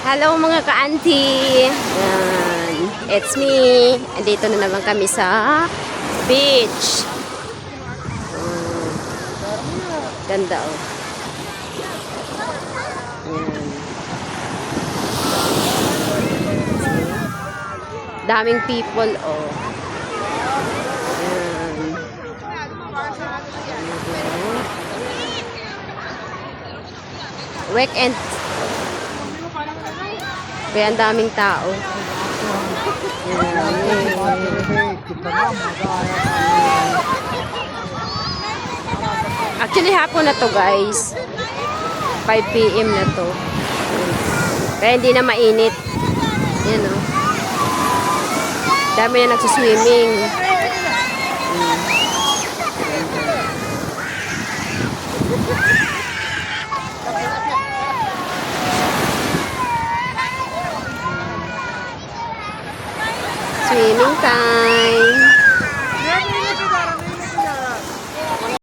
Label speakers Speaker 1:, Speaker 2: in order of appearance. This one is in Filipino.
Speaker 1: Hello mga ka-auntie! Yan. It's me. Andito na naman kami sa beach. Ganda oh. Yan. Daming people oh. Yan. Weekend. Kaya ang daming tao. Actually, hapon na to guys. 5 PM na to. Kaya hindi na mainit. Yan o. Dami na nagsuswimming. Swimming time.